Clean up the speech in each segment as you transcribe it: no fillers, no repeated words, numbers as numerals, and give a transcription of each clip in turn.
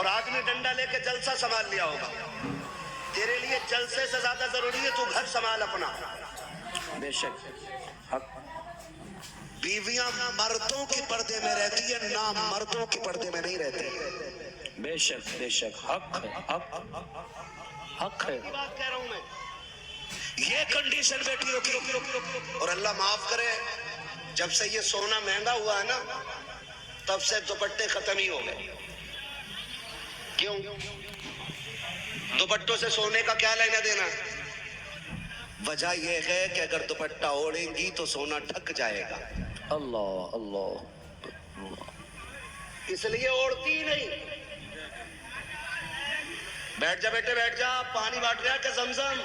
اور آدمی ڈنڈا لے کے جلسہ سنبھال لیا ہوگا. تیرے لیے جلسے سے زیادہ ضروری ہے تو گھر سنبھال اپنا. بے شک حق. بیویاں مردوں کے پردے میں رہتی ہے، نہ مردوں کے پردے میں نہیں رہتے. بے شک بے شک حق ہے. حق حق ہے. بات کہہ رہا ہوں میں، یہ کنڈیشن بیٹی ہوگی. اور اللہ معاف کرے، جب سے یہ سونا مہنگا ہوا ہے نا تب سے دوپٹے ختم ہی ہو گئے. کیوں؟ دوپٹوں سے سونے کا کیا لینا دینا؟ وجہ یہ ہے کہ اگر دوپٹہ اوڑھیں گی تو سونا ڈھک جائے گا، اللہ اللہ. اس لیے اوڑھتی ہی نہیں. بیٹھ جا بیٹے بیٹھ جا، پانی بانٹ رہا کہ زمزم؟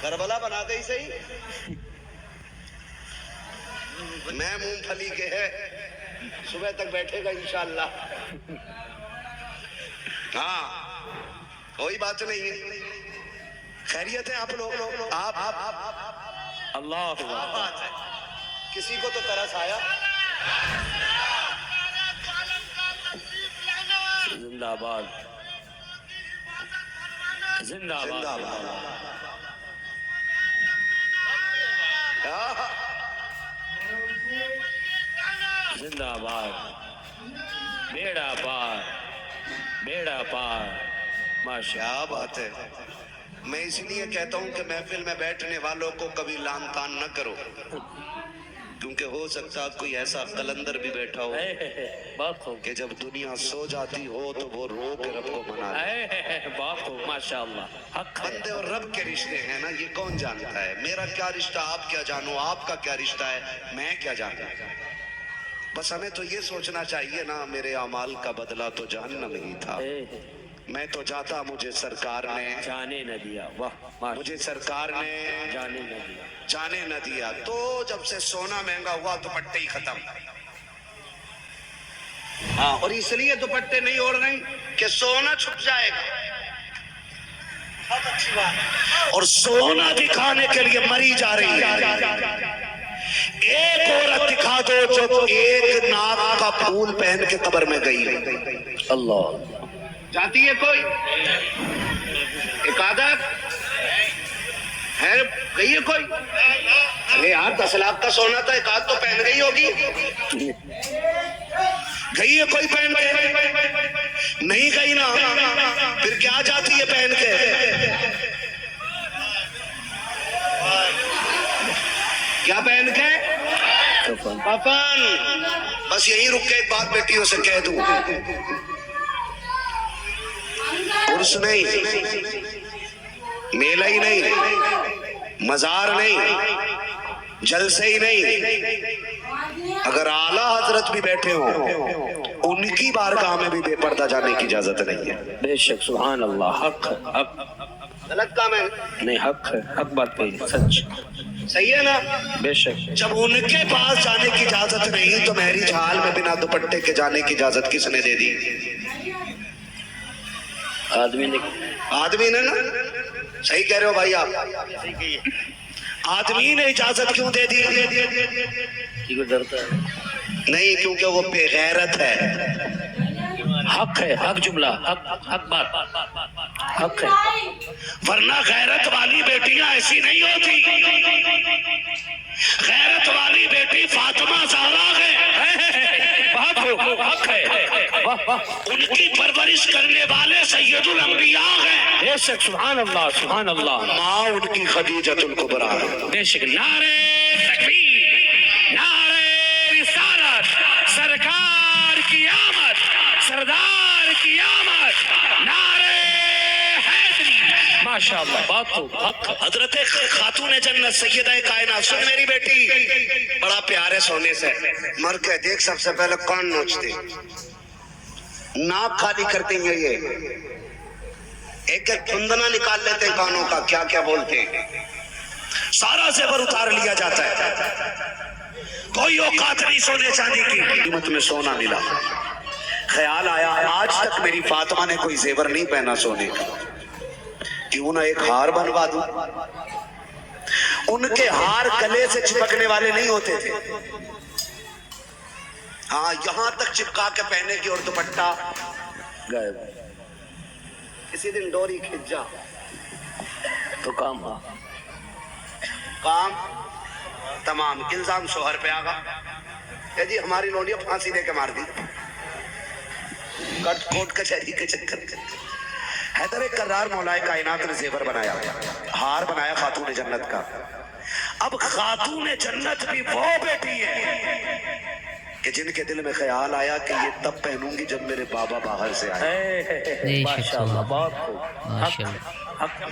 کربلا بنا گئی صحیح. میں مونگ پھلی کے ہے، صبح تک بیٹھے گا انشاءاللہ. ہاں کوئی بات نہیں ہے. خیریت ہے آپ لوگ؟ آپ اللہ بات ہے. کسی کو تو ترس آیا؟ زندہ آباد زندہ آباد. زندہ آباد. بیڑا پار بیڑا پار. ماشاء کیا بات ہے. میں اس لیے کہتا ہوں کہ محفل میں بیٹھنے والوں کو کبھی لان تان نہ کرو، کیونکہ ہو سکتا کوئی ایسا قلندر بھی بیٹھا ہو بہت خوب. کہ جب دنیا سو جاتی ہو تو وہ رو کے رب کو منا لے. بہت خوب ماشاء اللہ. حق ہے. بندے اور رب کے رشتے ہیں نا، یہ کون جانتا ہے؟ میرا کیا رشتہ آپ کیا جانو، آپ کا کیا رشتہ ہے میں کیا جانوں. بس ہمیں تو یہ سوچنا چاہیے نا، میرے اعمال کا بدلہ تو جہنم ہی تھا. میں تو جاتا، مجھے سرکار نے جانے نہ دیا. واہ مجھے سرکار نے جانے نہ دیا. جانے نہ دیا. تو جب سے سونا مہنگا ہوا دوپٹے ہی ختم. ہاں، اور اس لیے دوپٹے نہیں اوڑھ رہے کہ سونا چھپ جائے گا. بہت اچھی بات. اور سونا دکھانے کے لیے مری جا رہی ہے. ایک عورت دکھا دو جو ایک ناک کا پھول پہن کے قبر میں گئی. اللہ جاتی ہے کوئی؟ ایک آدھا ہے گئی ہے کوئی؟ ارے یار 10 لاکھ کا سونا تھا، ایک آدھ تو پہن گئی ہوگی. گئی ہے کوئی پہن کے؟ نہیں گئی نا، پھر کیا جاتی ہے پہن کے؟ کیا پہن کے؟ کفن. بس یہی رک کے ایک بات بیٹیوں سے کہہ دوں، عرس نہیں، میلہ ہی نہیں، مزار نہیں، جلسے ہی نہیں، اگر اعلیٰ حضرت بھی بیٹھے ہوں ان کی بارگاہ میں بھی بے پردہ جانے کی اجازت نہیں ہے. بے شک سبحان اللہ. حق حق. غلط کام ہے نہیں حق ہے. حق بات کہی. سچ صحیح ہے نا. بے شک. جب ان کے پاس جانے کی اجازت نہیں تو مہری جھال میں بنا دوپٹے کے جانے کی اجازت کس نے دے دی؟ آدمی نے نا. صحیح کہہ رہے ہو بھائی آپ. آدمی نے اجازت کیوں دے دی؟ کیوں ڈرتا ہے؟ نہیں، کیونکہ وہ بے غیرت ہے. حق ہے. حق جملہ. حق حق بات. حق ہے. ورنہ غیرت والی بیٹیاں ایسی نہیں ہوتی. غیرت والی بیٹی فاطمہ زہرا ہے. حق ہے. ان کی پرورش کرنے والے سید الانبیاء ہیں. بے شک سبحان اللہ سبحان اللہ. ماں ان کی خدیجۃ الکبریٰ ہے. بے شک. نعرے تکبیر، نعرے رسالت، سرکار کی آمد، سردار کی آمد، نعرے حیدری. ماشاءاللہ. بات تو حق. حضرت خاتون جنت سیدہ کائنات. سن میری بیٹی، بڑا پیار ہے سونے سے. مر کے دیکھ سب سے پہلے کان نوچتے، ناک خالی کرتے ہیں. یہ ایک ایک کندنا نکال لیتے ہیں کانوں کا، کیا کیا بولتے ہیں. سارا زیور اتار لیا جاتا ہے. کوئی اوقات نہیں سونے چاندی کی. قیمت میں سونا ملا. خیال آیا آج تک میری فاطمہ نے کوئی زیور نہیں پہنا سونے کا، کیوں نہ ایک ہار بنوا دوں. ان کے ہار گلے سے چپکنے والے نہیں ہوتے تھے. ہاں یہاں تک چپکا کے پہنے کی اور دوپٹہ غائب. کسی دن ڈوری کھنچ جا تو کام ہوا. کام تمام. الزام شوہر پہ آگا کہ جی ہماری لونڈیاں پھانسی دے کے مار دی. کٹ کوٹ کچہری کے چکر. حیدر کرار مولائے کائنات نے زیور بنایا, ہار بنایا خاتون جنت کا. اب خاتون جنت بھی وہ بیٹی ہے کہ جن کے دل میں خیال آیا کہ یہ تب پہنوں گی جب میرے بابا باہر سے آئے. ماشاء اللہ, بہت خوب, ماشاء اللہ.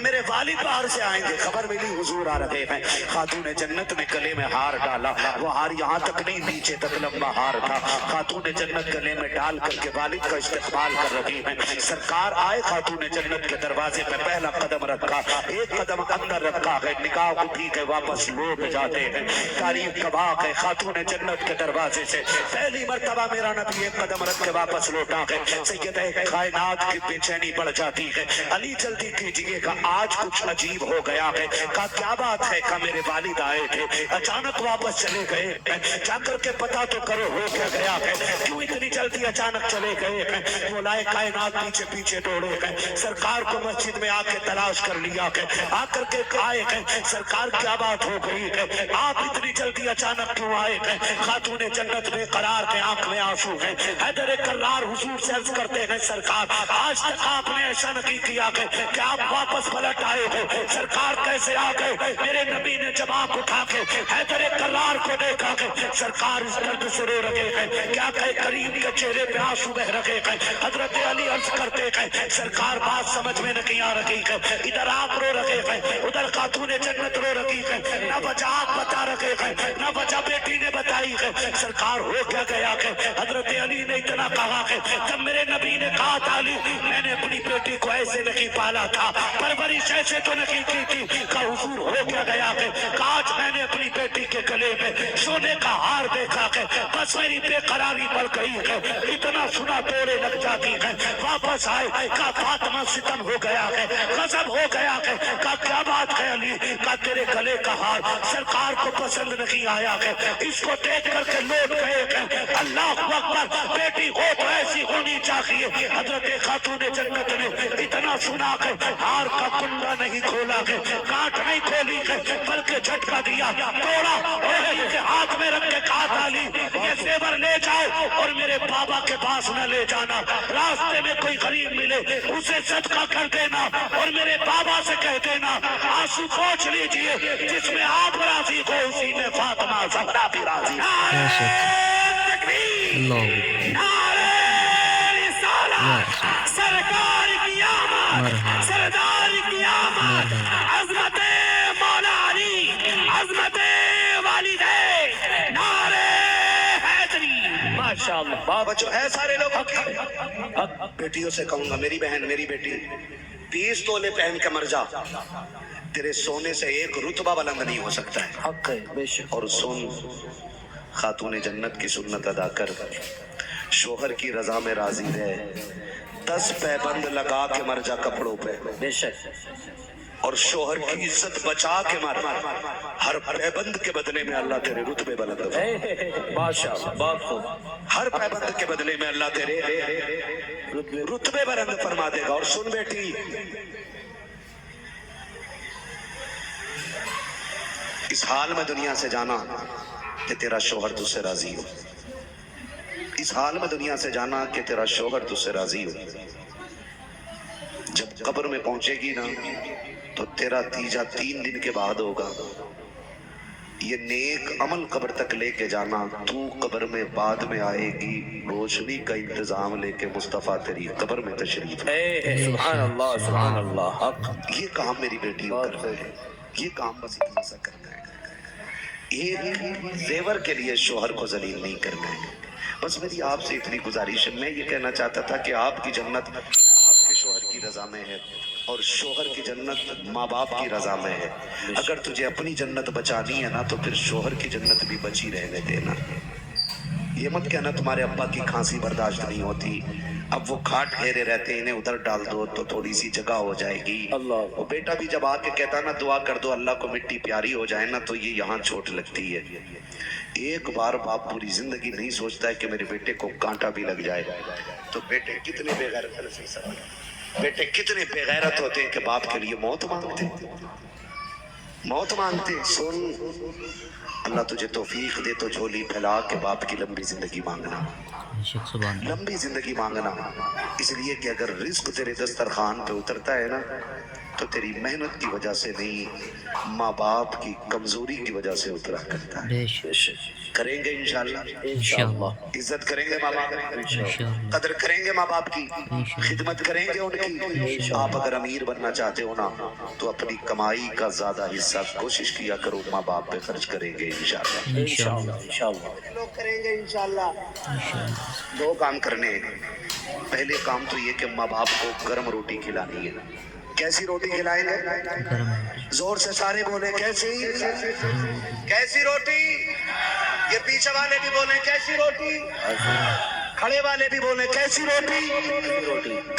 میرے والد باہر سے آئیں گے, خبر ملی حضور آ رہے ہیں. خاتون جنت نے گلے میں ہار ڈالا, وہ ہار یہاں تک نہیں نیچے تک لمبا ہار تھا. خاتون جنت گلے میں ڈال کر کے والد کا استقبال کر رہی ہیں. سرکار آئے, خاتون جنت کے دروازے پہ پہلا قدم رکھا, ایک قدم اندر رکھا ہے, نگاہ اٹھی کے واپس لوٹ جاتے ہیں. تاریخ گواہ ہے خاتون جنت کے دروازے سے پہلی مرتبہ میرا نبی ایک قدم رکھ کے واپس لوٹا ہے. سیدہ کائنات کی بے چینی بڑھ جاتی ہے. علی جلدی کیجیے کہ آج کچھ عجیب ہو گیا ہے. کہا کیا بات ہے؟ کہ میرے والد آئے تھے, اچانک واپس چلے گئے, جا کر کے پتا تو کرو ہو کیا گیا ہے, کیوں اتنی جلدی اچانک چلے گئے ہیں. مولائے کائنات پیچھے پیچھے دوڑے ہیں. سرکار کو مسجد میں آ کے تلاش کر لیا ہے, آ کر کے آئے ہیں. سرکار کیا بات ہو گئی ہے, آپ اتنی جلدی اچانک کیوں آئے ہیں؟ خاتون جنت میں قرار کے آنکھ میں آنسو ہیں. حیدر کرار حضور سے عرض کرتے ہیں سرکار آج تک آپ نے ایسا نہیں کیا کہ آپ واپس پلٹ آئے ہو. سرکار کیسے آ گئے؟ میرے نبی نے جب آنکھ اٹھا کے حیدر کرار کو دیکھا کہ سرکار اس درد سے رو رہے ہیں. کیا کہ کریم کے چہرے پہ آنسو بہ رہے ہیں. حضرت علی عرض کرتے ہیں سرکار بات سمجھ میں نہیں آ رہی ہے, ادھر آپ رو رہے ہیں, ادھر خاتون جنت رو رہی ہے. نہ وجہ آپ بتا رہے ہیں, نہ وجہ بیٹی نے بتائی ہے. سرکار ہو کیا گیا کہ حضرت علی نے اتنا کہا کہ جب میرے نبی نے کہا تھا علی میں نے اپنی بیٹی کو ایسے نہیں پالا تھا, پرورش ایسے تو نہیں کی تھی. کہ حضور ہو کیا گیا کہ آج میں نے اپنی بیٹی کے گلے میں سونے کا ہار دیکھا کہ بس میری بے قراری بڑھ گئی ہے, اتنا سنا توڑے لگ جاتی ہے. واپس آئے, کہا فاطمہ ستم ہو گیا ہے, غضب ہو گیا ہے. کہا کیا بات ہے علی؟ کہا تیرے گلے کا ہار سرکار کو پسند نہیں آیا ہے, اس کو دیکھ کر کے لوٹ گئے کہ اللہ اکبر بیٹی ہو تو ایسی ہونی چاہیے. حضرت خاتون جنت نے اتنا سنا کہ ہار کا کنڈا نہیں کھولا کہ کاٹ نہیں کھولی کہ بلکہ جھٹکا دیا, توڑا اور اسے ہاتھ میں رکھ کے کہا تھا علی یہ زیور لے جاؤ اور میرے بابا کے پاس نہ لے جانا, راستے میں کوئی غریب ملے اسے صدقہ کر دینا اور میرے بابا سے کہہ دینا آنسو پوچھ لیجئے جس میں آپ راضی ہو اسی میں فاطمہ زہرا بھی راضی. سرکار کی آمد, سردار کی آمد, عظمت مولا علی, عظمت والد نعرہ حیدری. ماشاء اللہ, بچوں ہے سارے لوگوں کی. بیٹیوں سے کہوں گا میری بہن میری بیٹی 20 تولے پہن کے مر جا, تیرے سونے سے ایک رتبہ بلند نہیں ہو سکتا ہے. حق ہے بے شک. اور سن, خاتون جنت کی سنت ادا کر, شوہر کی رضا میں راضی رہے, 10 پیبند لگا کے مر جا کپڑوں پہ, بے شک. اور شوہر کی عزت بچا کے مر, ہر پیبند کے بدلے میں اللہ تیرے رتبے بلند فرمائے. ماشاء اللہ, بہت خوب. ہر پیبند کے بدلے میں اللہ تیرے رتبے بلند فرما دے گا. اور سن بیٹی, اس حال میں دنیا سے جانا کہ تیرا شوہر تجھ سے راضی ہو, اس حال میں دنیا سے جانا کہ تیرا شوہر تجھ سے راضی ہو. جب قبر میں پہنچے گی نا تو تیرا تیجا 3 دن کے بعد ہوگا. یہ نیک عمل قبر تک لے کے جانا, تو قبر میں بعد میں آئے گی, روشنی کا انتظام لے کے مصطفیٰ تیری قبر میں تشریف. سبحان اللہ, سبحان اللہ. حق. یہ کام میری بیٹی کر رہے ہیں, یہ کام بس اتنا سا کرنا ہے. ایک زیور کے لیے شوہر کو ذلیل نہیں کرنا ہے. بس میری آپ سے اتنی گزارش ہے, میں یہ کہنا چاہتا تھا کہ آپ کی جنت آپ کے شوہر کی رضا میں ہے اور شوہر کی جنت ماں باپ کی رضا میں ہے. اگر تجھے اپنی جنت بچانی ہے نا تو پھر شوہر کی جنت بھی بچی رہنے دینا. یہ مت کہنا تمہارے ابا کی کھانسی برداشت نہیں ہوتی، اب وہ کھاٹ گھیرے رہتے ہیں، انہیں ادھر ڈال دو تو تھوڑی سی جگہ ہو جائے گی۔ وہ بیٹا بھی جب آ کے کہتا نا دعا کر دو اللہ کو مٹی پیاری ہو جائے نا، تو یہ یہاں چوٹ لگتی ہے۔ ایک بار باپ پوری زندگی نہیں سوچتا ہے کہ میرے بیٹے کو کانٹا بھی لگ جائے، تو بیٹے کتنے بے غیرت، بیٹے کتنے بے غیرت ہوتے ہیں کہ باپ کے لیے موت مانگتے، موت مانگتے۔ سن، اللہ تجھے توفیق دے تو جھولی پھیلا کے باپ کی لمبی زندگی مانگنا، لمبی زندگی مانگنا، اس لیے کہ اگر رزق تیرے دسترخوان پہ اترتا ہے نا تو تیری محنت کی وجہ سے نہیں، ماں باپ کی کمزوری کی وجہ سے اترا کرتا ہے۔ کریں گے انشاءاللہ، عزت کریں گے ماں باپ کی، قدر کریں گے ماں باپ کی، خدمت کریں گے ان کی۔ آپ اگر امیر بننا چاہتے ہو نا تو اپنی کمائی کا زیادہ حصہ کوشش کیا کرو ماں باپ پہ خرچ کریں گے انشاءاللہ، لوگ کریں گے انشاءاللہ۔ دو کام کرنے ہیں، پہلے کام تو یہ کہ ماں باپ کو گرم روٹی کھلانی ہے۔ کیسی روٹی کھلائیں گے؟ زور سے سارے بولے کیسی، کیسی روٹی؟ یہ پیچھے والے بھی بولیں کیسی روٹی، کھڑے والے بھی بولیں کیسی روٹی؟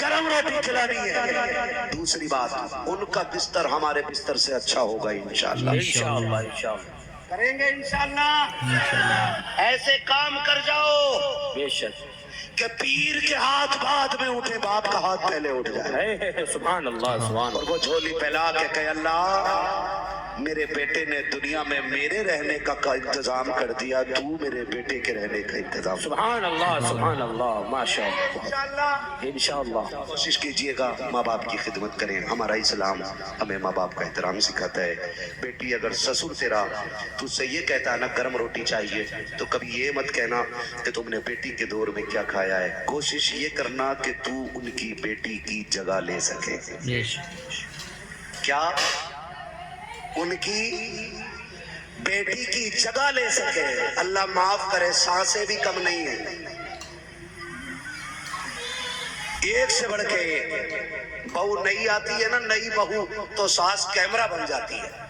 گرم روٹی کھلانی ہے۔ دوسری بات، ان کا بستر ہمارے بستر سے اچھا ہوگا انشاءاللہ، کریں گے انشاءاللہ۔ ایسے کام کر جاؤ بے شک کہ پیر کے ہاتھ بعد میں اٹھے، باپ کا ہاتھ پہلے اٹھ جائے۔ سبحان اللہ، سبحان۔ اور وہ جھولی پھیلا کے کہے اللہ میرے بیٹے نے دنیا میں میرے رہنے کا انتظام کر دیا، تو میرے بیٹے کے رہنے کا انتظام۔ سبحان اللہ، سبحان اللہ، ماشاءاللہ، انشاءاللہ۔ کوشش کیجئے گا ماں باپ کی خدمت کریں، ہمارا اسلام ہمیں ماں باپ کا احترام سکھاتا ہے۔ بیٹی اگر سسر تیرا تو سے یہ کہتا ہے نا گرم روٹی چاہیے، تو کبھی یہ مت کہنا کہ تم نے بیٹی کے دور میں کیا کھایا ہے، کوشش یہ کرنا کہ تو ان کی بیٹی کی جگہ لے سکے۔ کیا؟ ان کی بیٹی کی جگہ لے سکے۔ اللہ معاف کرے، سانسیں بھی کم نہیں ہیں، ایک سے بڑھ کے ایک۔ بہو نئی آتی ہے نا، نئی بہو تو ساس کیمرہ بن جاتی ہے،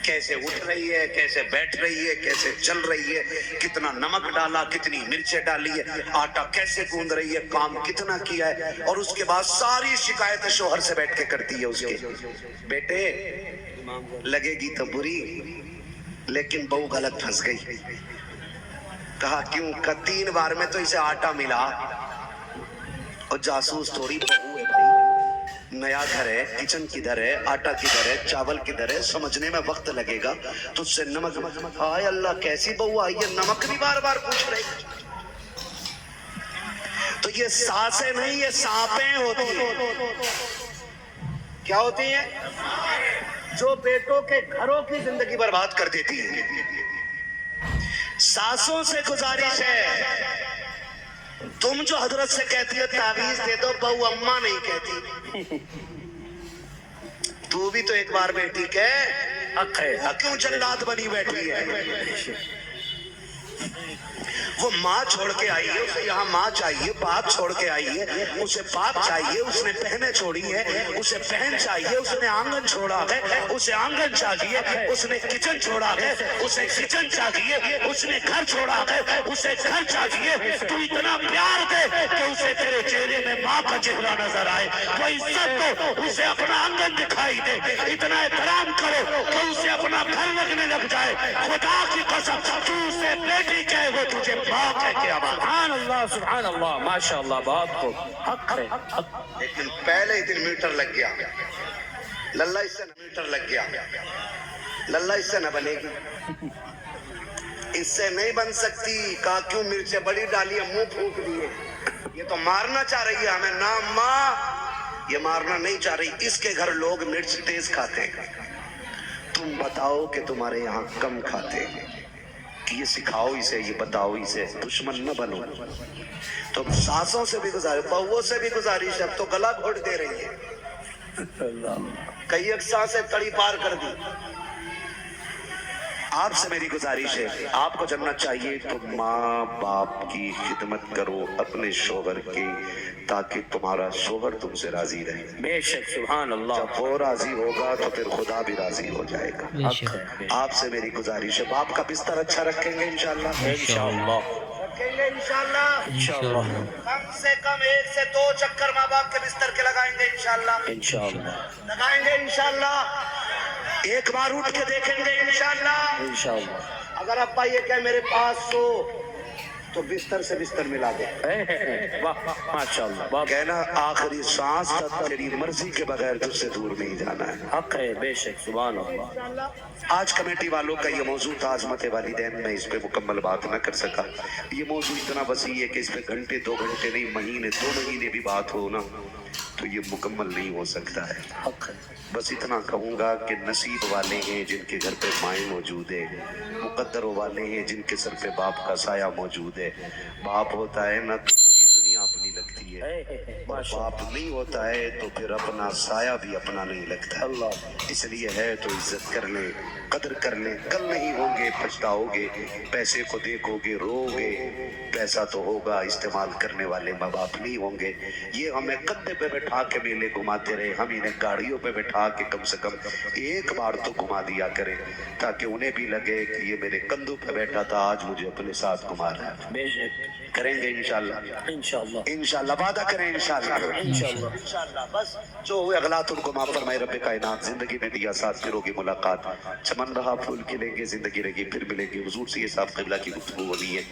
کیسے اٹھ رہی ہے، کیسے بیٹھ رہی ہے، کیسے چل رہی ہے، کتنا نمک ڈالا، کتنی مرچیں ڈالی ہے، آٹا کیسے گوندھ رہی ہے، کام کتنا کیا ہے، اور اس کے بعد ساری شکایت شوہر سے بیٹھ کے کرتی ہے اس کے۔ بیٹے لگے گی تو بری، لیکن بہو غلط پھنس گئی۔ کہا کیوں؟ کہ 3 بار میں تو اسے آٹا ملا، اور جاسوس تھوڑی بہو ہے بھائی، نیا گھر ہے، کچن کدھر ہے، آٹا کدھر ہے، چاول کدھر ہے، سمجھنے میں وقت لگے گا، تو اس سے نمک، ہائے اللہ کیسی بہو آئی ہے، نمک بھی بار بار پوچھ رہے۔ تو یہ ساسیں نہیں، یہ سانپیں ہوتی ہیں۔ کیا ہوتی ہیں؟ جو بیٹوں کے گھروں کی زندگی برباد کر دیتی ہیں۔ ساسوں سے گزارش ہے، تم جو حضرت سے کہتی ہو تعویذ دے دو، بہو اماں نہیں کہتی۔ تو بھی تو ایک بار بیٹی کہہ، حق ہے، کیوں جلاد بنی بیٹھی ہے؟ وہ ماں چھوڑ کے آئی ہے، اسے یہاں ماں چاہیے، باپ چھوڑ کے آئی ہے، اسے باپ چاہیے، اس نے بہنیں چھوڑی ہیں، اسے بہن چاہیے، اس نے آنگن چھوڑا ہے، اسے آنگن چاہیے، اس نے کچن چھوڑا ہے، اسے کچن چاہیے، اس نے گھر چھوڑا ہے، اسے گھر چاہیے۔ تو اتنا پیار دے کہ اسے تیرے چہرے میں ماں کا چہرہ نظر آئے، وہ عزت دو، اسے اپنا آنگن دکھائی دے، اتنا احترام کرو کہ اسے اپنا گھر لگنے لگ جائے۔ خدا کی قسم تو اسے بیٹی کہے، وہ تجھے باپ ہے کیا بات؟ سبحان اللہ، سبحان اللہ، ماشاءاللہ، بہت خوب، حق ہے۔ لیکن پہلے ہی دن میٹر لگ گیا، للہ اس سے نہ میٹر لگ گیا، للہ اس سے نہ بنے گی، اس سے نہیں بن سکتی۔ کہا کیوں؟ مرچیں بڑی ڈالی ہے، منہ پھونک دیے، یہ تو مارنا چاہ رہی ہے ہمیں۔ نا ماں، یہ مارنا نہیں چاہ رہی، اس کے گھر لوگ مرچ تیز کھاتے ہیں، تم بتاؤ کہ تمہارے یہاں کم کھاتے ہیں، یہ سکھاؤ اسے، یہ بتاؤ اسے، دشمن نہ بنو۔ تو ساسوں سے بھی گزارش، بہووں سے بھی گزارش، اب تو گلا گھوٹ دے رہی ہے، کئی ایک سانسیں تڑی پار کر دی۔ آپ سے میری گزارش ہے آپ کو جنت چاہیے تو ماں باپ کی خدمت کرو اپنے شوہر کی تاکہ تمہارا شوہر تم سے راضی رہے. بے شک سبحان اللہ. جب وہ راضی ہوگا تو پھر خدا بھی راضی ہو جائے گا. حق ہے. آپ سے میری گزارش ہے باپ کا بستر اچھا رکھیں گے انشاءاللہ انشاءاللہ رکھیں گے انشاءاللہ انشاءاللہ کم سے کم 1 سے 2 چکر ماں باپ کے بستر کے لگائیں گے انشاءاللہ انشاءاللہ لگائیں گے انشاءاللہ ایک بار اٹھ کے دیکھیں گے انشاءاللہ انشاءاللہ. اگر ابا یہ کہ میرے پاس سو تو بستر سے بستر ملا دے ماشاءاللہ. کہنا آخری سانس تک تیری مرضی کے بغیر تجھ سے دور نہیں جانا ہے. حق ہے بے شک سبحان اللہ. آج کمیٹی والوں کا یہ موضوع تھا عظمت والدین. میں اس پہ مکمل بات نہ کر سکا. یہ موضوع اتنا وسیع ہے کہ اس پہ گھنٹے 2 گھنٹے نہیں مہینے 2 مہینے بھی بات ہو نا تو یہ مکمل نہیں ہو سکتا ہے. حق ہے. بس اتنا کہوں گا کہ نصیب والے ہیں جن کے گھر پہ مائیں موجود ہیں, مقدر والے ہیں جن کے سر پہ باپ کا سایہ موجود ہے. باپ ہوتا ہے نا تو پوری دنیا اپنی لگتی ہے, اور باپ نہیں ہوتا ہے تو پھر اپنا سایہ بھی اپنا نہیں لگتا. اس لیے ہے تو عزت کر لیں, قدر کر لیں. کل نہیں ہوں گے پچھتاؤ گے. پیسے کو دیکھو گے رو گے. پیسہ تو ہوگا استعمال کرنے والے ماں باپ نہیں ہوں گے. یہ ہمیں کندھے پہ بٹھا کے میلے گھماتے رہے, ہم انہیں گاڑیوں پہ بٹھا کے کم سے کم ایک بار تو گھما دیا کریں تاکہ انہیں بھی لگے کہ یہ میرے کندھوں پہ بیٹھا تھا آج مجھے اپنے ساتھ گھما رہا ہے. بے شک کریں گے انشاءاللہ انشاءاللہ انشاءاللہ وعدہ کریں انشاءاللہ. بس جو ہوئے اغلاط ان کو معاف فرمائے رب کائنات. زندگی میں دیا ساتھ پھر ہوگی ملاقات, چمن رہا پھول کھلیں گے, زندگی رہے گی پھر ملیں گے. حضور سے یہ صاحب قبلہ کی گفتگو ہونی ہے.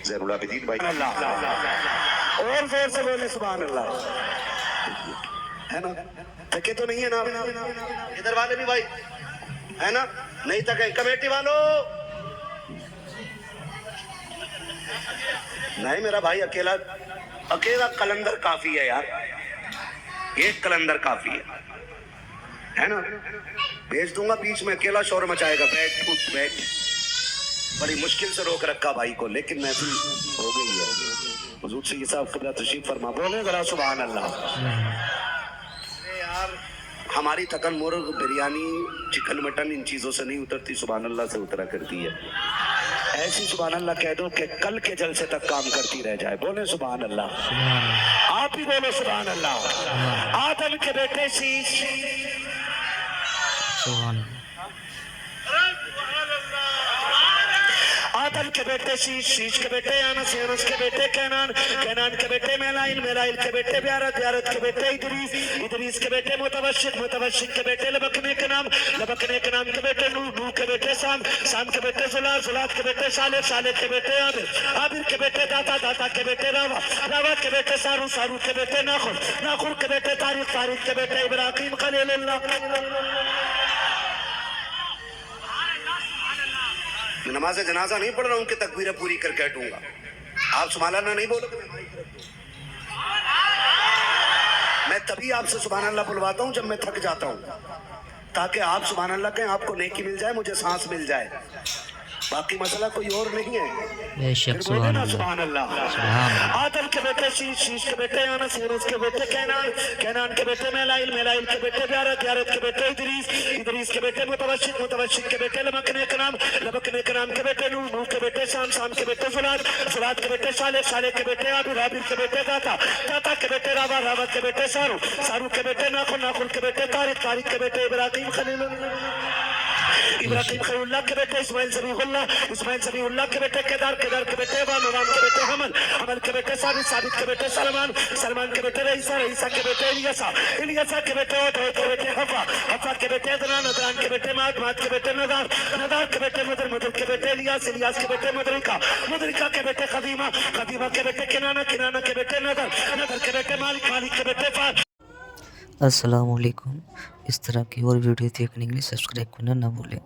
زین العابدین بھائی اور زور سے بولے سبحان اللہ ہے نا. تھکے تو نہیں ہے نا ادھر والے بھی بھائی ہے نا, نہیں تھکے. کمیٹی والوں نہیں, میرا بھائی اکیلا کلندر کافی ہے یار. ایک کلندر کافی ہے نا. بھیج دوں گا بیچ میں, اکیلا شور مچائے گا. بیٹھ بڑی مشکل سے روک رکھا بھائی کو, لیکن محفل ہو گئی ہے. حضور سے یہ صاحب قبلہ تشریف فرما. بولے ذرا سبحان اللہ. یار ہماری تھکن مرغ بریانی چکن مٹن ان چیزوں سے نہیں اترتی, سبحان اللہ سے اترا کرتی ہے. ایسی سبحان اللہ کہہ دو کہ کل کے جلسے تک کام کرتی رہ جائے. بولے سبحان اللہ. آپ ہی بولو سبحان اللہ. آدم کے بیٹے شیش, آدم کے بیٹے شیش, شیش کے بیٹے انس, انس کے بیٹے کینان, کینان کے بیٹے میلائل, میلائل کے بیٹے بیارت, بیارت کے بیٹے ادریس, ادریس کے بیٹے متوشق, متوشق کے بیٹے لبکنے کے نام, لبکنے کے نام کے بیٹے نوح, نوح کے بیٹے سام, سام کے بیٹے زلال, زلال کے بیٹے صالح, صالح کے بیٹے عابر, عابر کے بیٹے داتا, داتا کے بیٹے راوا, راوا کے بیٹے سارو, سارو کے بیٹے ناخر, ناخر کے بیٹے تاریخ, تاریخ کے بیٹے ابراہیم خلیل اللہ. نماز جنازہ نہیں پڑھ رہا ہوں کہ تکبیریں پوری کر کے ہٹوں گا. آپ سبحان اللہ نہیں بولو گے, میں تبھی آپ سے سبحان اللہ بلواتا ہوں جب میں تھک جاتا ہوں, تاکہ آپ سبحان اللہ کہیں, آپ کو نیکی مل جائے, مجھے سانس مل جائے. باقی مسئلہ کوئی اور نہیں ہے. بے شک سبحان اللہ. سبحان اللہ. آدم کے بیٹے شیش, شیش کے بیٹے انس, انس کے بیٹے کینان, کینان کے بیٹے میلائل, میلائل کے بیٹے بیارت, بیارت کے بیٹے ادریس, ادریس کے بیٹے متوشق, متوشق کے بیٹے لبکنے کے نام, لبکنے کے نام کے بیٹے نوح, نوح کے بیٹے سام, سام کے بیٹے زلال, زلال کے بیٹے صالح, صالح کے بیٹے عابر, عابر کے بیٹے داتا, داتا کے بیٹے راوا, راوا کے بیٹے سارو, سارو کے بیٹے ناخر, ناخر کے بیٹے تاریخ, تاریخ کے بیٹے ابراہیم خلیل اللہ, ابراہیم خلیل اللہ کے بیٹے اسماعیل ذبیح اللہ, اسماعیل ذبیح اللہ کے بیٹے کیدار, کیدار کے بیٹے وام, وام کے بیٹے حمل, حمل کے بیٹے ثابت, ثابت کے بیٹے سلمان, سلمان کے بیٹے رئیسہ, رئیسہ کے بیٹے الیسا, الیسا کے بیٹے عود, عود کے بیٹے حفا, حفا کے بیٹے ادنان, ادنان کے بیٹے ماد, ماد کے بیٹے نذار, نذار کے بیٹے مدر, مدر کے بیٹے الیاس, الیاس کے بیٹے مدرکہ, مدرکہ کے بیٹے خدیمہ, خدیمہ کے بیٹے کنانہ, کنانہ کے بیٹے نذر, نذر کے بیٹے مالک, مالک کے بیٹے فار. السلام علیکم. اس طرح کی اور ویڈیو دیکھنے کے لیے سبسکرائب کرنا نہ بھولیں.